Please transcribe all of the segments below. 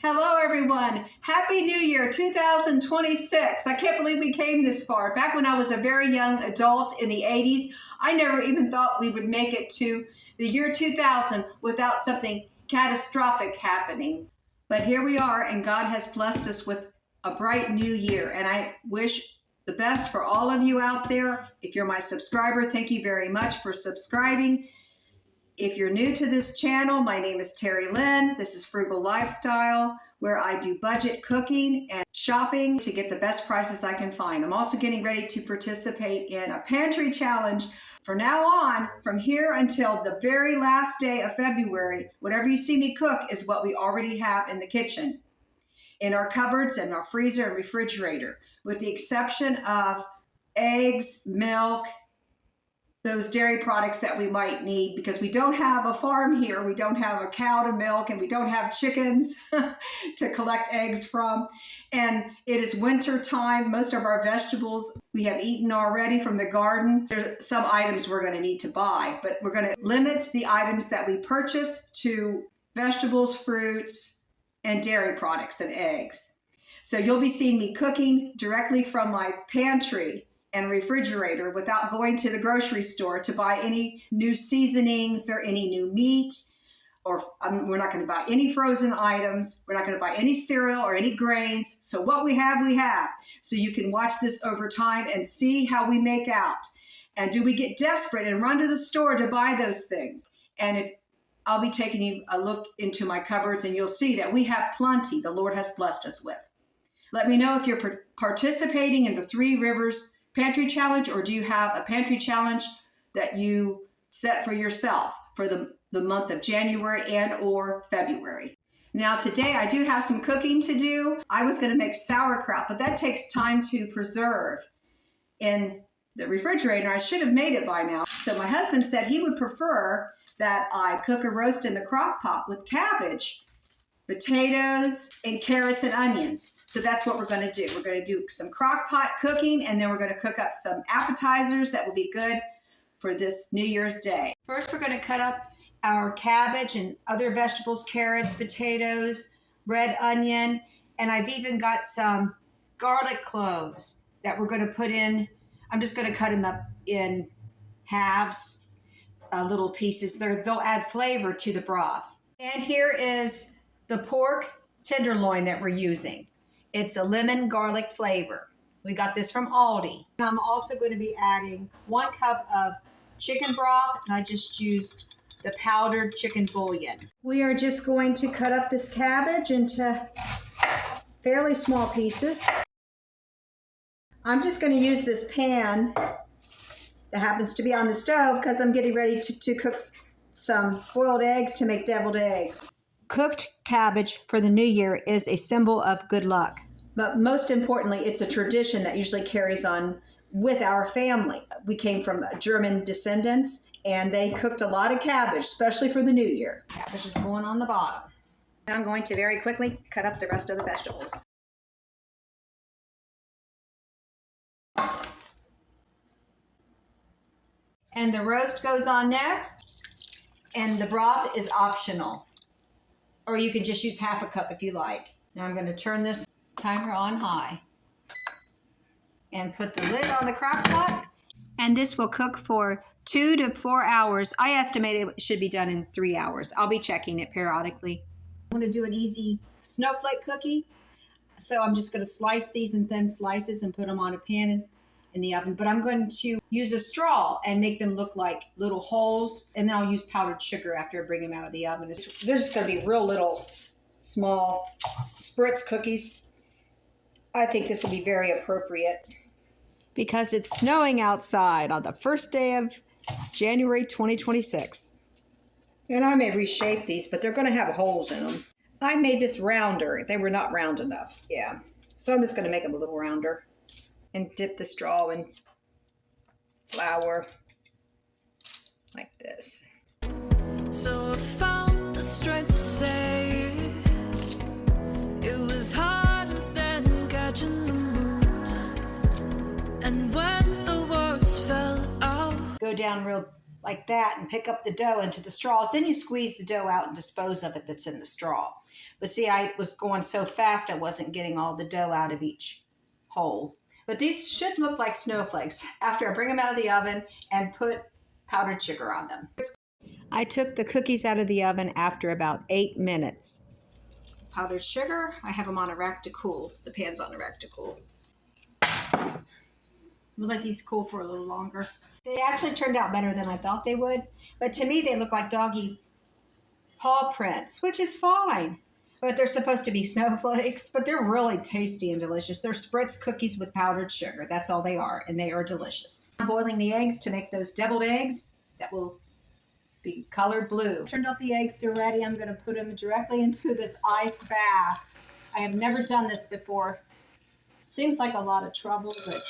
Hello everyone. Happy New Year 2026. I can't believe we came this far. Back when I was a very young adult in the 80s, I never even thought we would make it to the year 2000 without something catastrophic happening. But here we are, and God has blessed us with a bright new year. And I wish the best for all of you out there. If you're my subscriber, thank you very much for subscribing. If you're new to this channel, my name is Terry Lynn. This is Frugal Lifestyle, where I do budget cooking and shopping to get the best prices I can find. I'm also getting ready to participate in a pantry challenge. From now on, from here until the very last day of February, whatever you see me cook is what we already have in the kitchen, in our cupboards and our freezer and refrigerator, with the exception of eggs, milk, those dairy products that we might need, because we don't have a farm here. We don't have a cow to milk, and we don't have chickens to collect eggs from. And it is winter time. Most of our vegetables we have eaten already from the garden. There's some items we're going to need to buy, but we're going to limit the items that we purchase to vegetables, fruits, and dairy products and eggs. So you'll be seeing me cooking directly from my pantry and refrigerator without going to the grocery store to buy any new seasonings or any new meat, or we're not going to buy any frozen items. We're not going to buy any cereal or any grains. So what we have, we have. So you can watch this over time and see how we make out. And do we get desperate and run to the store to buy those things? And I'll be taking you a look into my cupboards, and you'll see that we have plenty the Lord has blessed us with. Let me know if you're participating in the Three Rivers Pantry Challenge, or do you have a pantry challenge that you set for yourself for the month of January and or February. Now today I do have some cooking to do. I was going to make sauerkraut, but that takes time to preserve in the refrigerator. I should have made it by now. So my husband said he would prefer that I cook a roast in the crock pot with cabbage, potatoes, and carrots and onions. So that's what we're going to do. We're going to do some crock pot cooking, and then we're going to cook up some appetizers that will be good for this New Year's Day. First, we're going to cut up our cabbage and other vegetables, carrots, potatoes, red onion, and I've even got some garlic cloves that we're going to put in. I'm just going to cut them up in halves, little pieces. They'll add flavor to the broth. And here is the pork tenderloin that we're using. It's a lemon garlic flavor. We got this from Aldi. And I'm also going to be adding 1 cup of chicken broth, and I just used the powdered chicken bouillon. We are just going to cut up this cabbage into fairly small pieces. I'm just going to use this pan that happens to be on the stove because I'm getting ready to cook some boiled eggs to make deviled eggs. Cooked cabbage for the new year is a symbol of good luck. But most importantly, it's a tradition that usually carries on with our family. We came from German descendants, and they cooked a lot of cabbage, especially for the new year. Cabbage is going on the bottom. I'm going to very quickly cut up the rest of the vegetables. And the roast goes on next, and the broth is optional. Or you can just use half a cup if you like. Now I'm going to turn this timer on high and put the lid on the crock pot. And this will cook for 2 to 4 hours. I estimate it should be done in 3 hours. I'll be checking it periodically. I'm going to do an easy snowflake cookie. So I'm just going to slice these in thin slices and put them on a pan in the oven. But I'm going to use a straw and make them look like little holes. And then I'll use powdered sugar after I bring them out of the oven. They're just going to be real little, small spritz cookies. I think this will be very appropriate because it's snowing outside on the first day of January 2026. And I may reshape these, but they're going to have holes in them. I made this rounder. They were not round enough. Yeah. So I'm just going to make them a little rounder and dip the straw in flour like this. So I found the strength to say it was harder than catching the moon. And when the words fell out, go down real like that and pick up the dough into the straws. Then you squeeze the dough out and dispose of it that's in the straw. But see, I was going so fast I wasn't getting all the dough out of each hole. But these should look like snowflakes after I bring them out of the oven and put powdered sugar on them. I took the cookies out of the oven after about 8 minutes. Powdered sugar, I have them on a rack to cool. The pan's on a rack to cool. We'll let these cool for a little longer. They actually turned out better than I thought they would, but to me they look like doggy paw prints, which is fine. But they're supposed to be snowflakes, but they're really tasty and delicious. They're spritz cookies with powdered sugar. That's all they are, and they are delicious. I'm boiling the eggs to make those deviled eggs that will be colored blue. Turned off the eggs, they're ready. I'm gonna put them directly into this ice bath. I have never done this before. Seems like a lot of trouble, but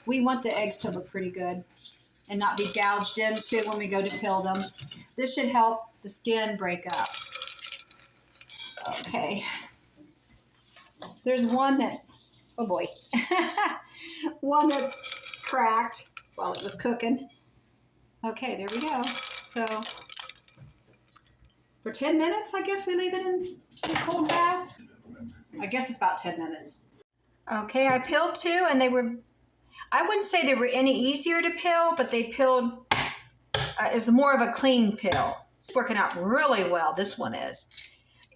we want the eggs to look pretty good and not be gouged into when we go to peel them. This should help the skin break up. Okay. There's one that, oh boy, one that cracked while it was cooking. Okay, there we go. So for 10 minutes, I guess we leave it in the cold bath. I guess it's about 10 minutes. Okay, I peeled two, and they were, I wouldn't say they were any easier to peel, but they peeled, it was more of a clean peel. It's working out really well, this one is.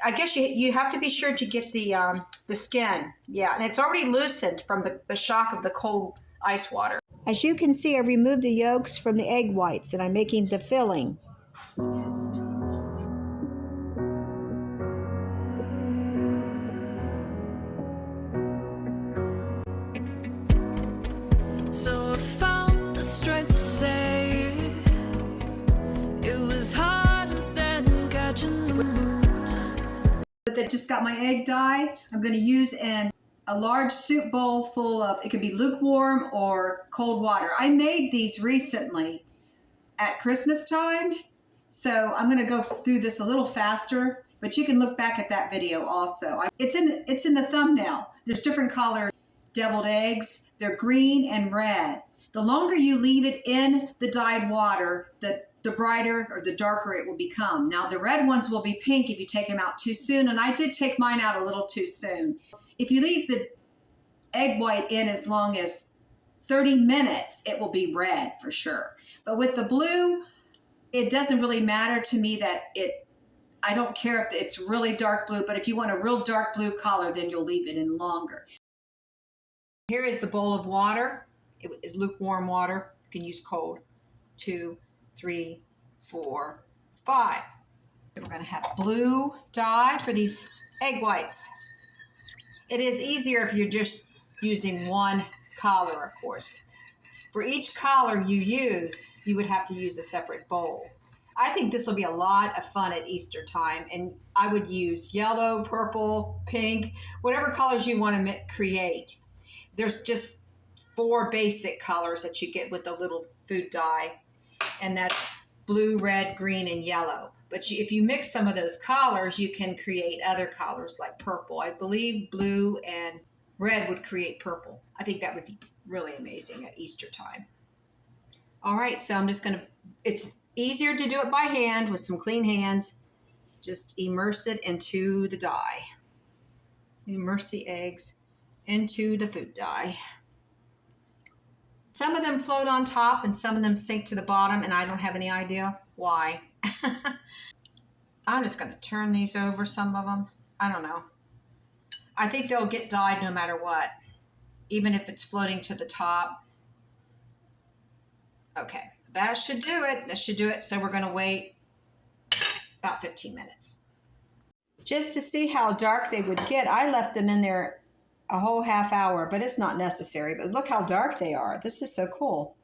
I guess you have to be sure to get the skin. Yeah, and it's already loosened from the shock of the cold ice water. As you can see, I removed the yolks from the egg whites, and I'm making the filling. So I found the strength to say it was harder than catching the moon. That just got my egg dye. I'm going to use a large soup bowl full of, it could be lukewarm or cold water. I made these recently at Christmas time, so I'm going to go through this a little faster, but you can look back at that video also. It's in the thumbnail. There's different colored deviled eggs. They're green and red. The longer you leave it in the dyed water, the brighter or the darker it will become. Now the red ones will be pink if you take them out too soon, and I did take mine out a little too soon. If you leave the egg white in as long as 30 minutes, it will be red for sure. But with the blue, it doesn't really matter to me that I don't care if it's really dark blue, but if you want a real dark blue color, then you'll leave it in longer. Here is the bowl of water. It is lukewarm water. You can use cold. 2, 3, 4, 5. So we're going to have blue dye for these egg whites. It is easier if you're just using one color, of course. For each color you use, you would have to use a separate bowl. I think this will be a lot of fun at Easter time, and I would use yellow, purple, pink, whatever colors you want to create. There's just 4 basic colors that you get with the little food dye, and that's blue, red, green, and yellow. But if you mix some of those colors, you can create other colors like purple. I believe blue and red would create purple. I think that would be really amazing at Easter time. All right, so I'm just going to, it's easier to do it by hand with some clean hands. Just immerse it into the dye. Immerse the eggs into the food dye. Some of them float on top and some of them sink to the bottom, and I don't have any idea why. I'm just going to turn these over, some of them. I don't know. I think they'll get dyed no matter what, even if it's floating to the top. Okay, that should do it. That should do it. So we're going to wait about 15 minutes. Just to see how dark they would get, I left them in there a whole half hour, but it's not necessary. But look how dark they are. This is so cool.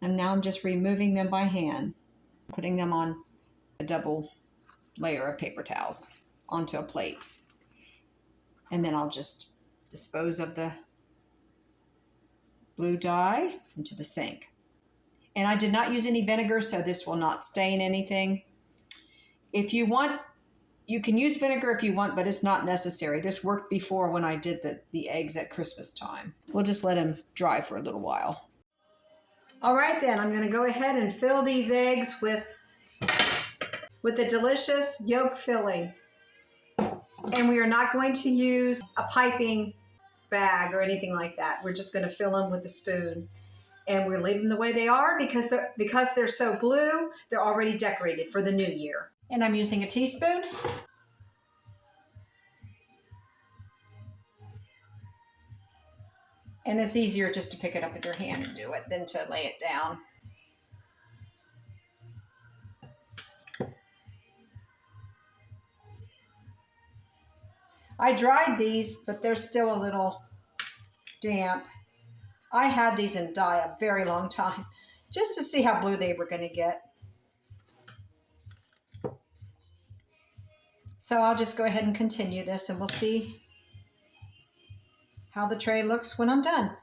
And now I'm just removing them by hand, putting them on a double layer of paper towels onto a plate. And then I'll just dispose of the blue dye into the sink. And I did not use any vinegar, so this will not stain anything. If you want, you can use vinegar if you want, but it's not necessary. This worked before when I did the eggs at Christmas time. We'll just let them dry for a little while. All right then, I'm going to go ahead and fill these eggs with the delicious yolk filling. And we are not going to use a piping bag or anything like that. We're just going to fill them with a spoon. And we're leaving them the way they are because they're so blue, they're already decorated for the new year. And I'm using a teaspoon. And it's easier just to pick it up with your hand and do it than to lay it down. I dried these, but they're still a little damp. I had these in dye a very long time just to see how blue they were going to get. So I'll just go ahead and continue this and we'll see how the tray looks when I'm done.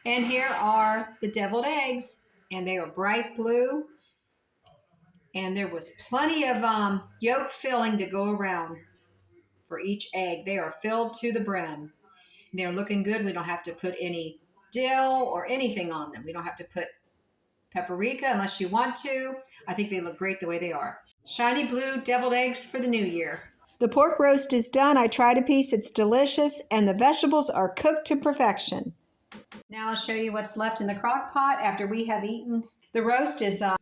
And here are the deviled eggs, and they are bright blue. And there was plenty of yolk filling to go around for each egg. They are filled to the brim. They're looking good. We don't have to put any dill or anything on them. We don't have to put paprika unless you want to. I think they look great the way they are. Shiny blue deviled eggs for the new year. The pork roast is done. I tried a piece. It's delicious. And the vegetables are cooked to perfection. Now I'll show you what's left in the crock pot after we have eaten. The roast is a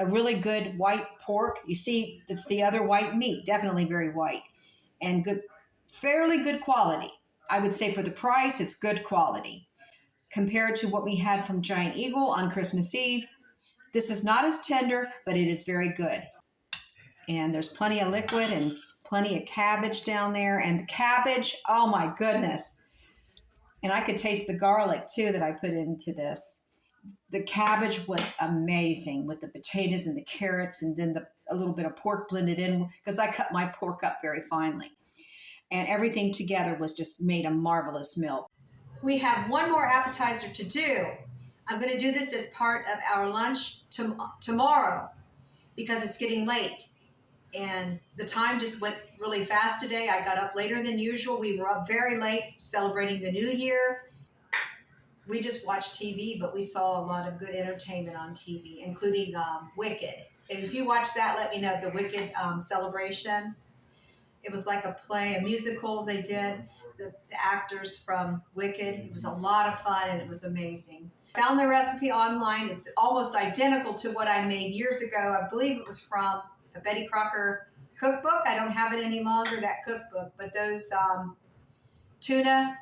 really good white pork. You see, it's the other white meat. Definitely very white. And good, fairly good quality. I would say for the price, it's good quality. Compared to what we had from Giant Eagle on Christmas Eve, this is not as tender, but it is very good. And there's plenty of liquid and plenty of cabbage down there. And the cabbage, oh my goodness. And I could taste the garlic too that I put into this. The cabbage was amazing with the potatoes and the carrots and then a little bit of pork blended in because I cut my pork up very finely. And everything together was just made a marvelous meal. We have one more appetizer to do. I'm going to do this as part of our lunch tomorrow because it's getting late. And the time just went really fast today. I got up later than usual. We were up very late celebrating the new year. We just watched TV, but we saw a lot of good entertainment on TV, including Wicked. And if you watched that, let me know, the Wicked celebration. It was like a play, a musical they did, the actors from Wicked. It was a lot of fun and it was amazing. Found the recipe online. It's almost identical to what I made years ago. I believe it was from a Betty Crocker cookbook. I don't have it any longer, that cookbook, but those tuna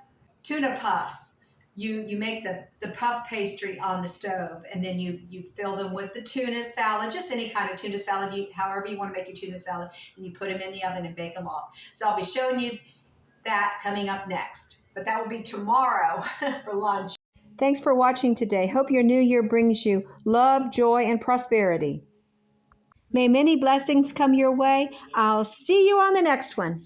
puffs. You make the puff pastry on the stove, and then you fill them with the tuna salad, just any kind of tuna salad, however you want to make your tuna salad, and you put them in the oven and bake them off. So I'll be showing you that coming up next, but that will be tomorrow for lunch. Thanks for watching today. Hope your new year brings you love, joy, and prosperity. May many blessings come your way. I'll see you on the next one.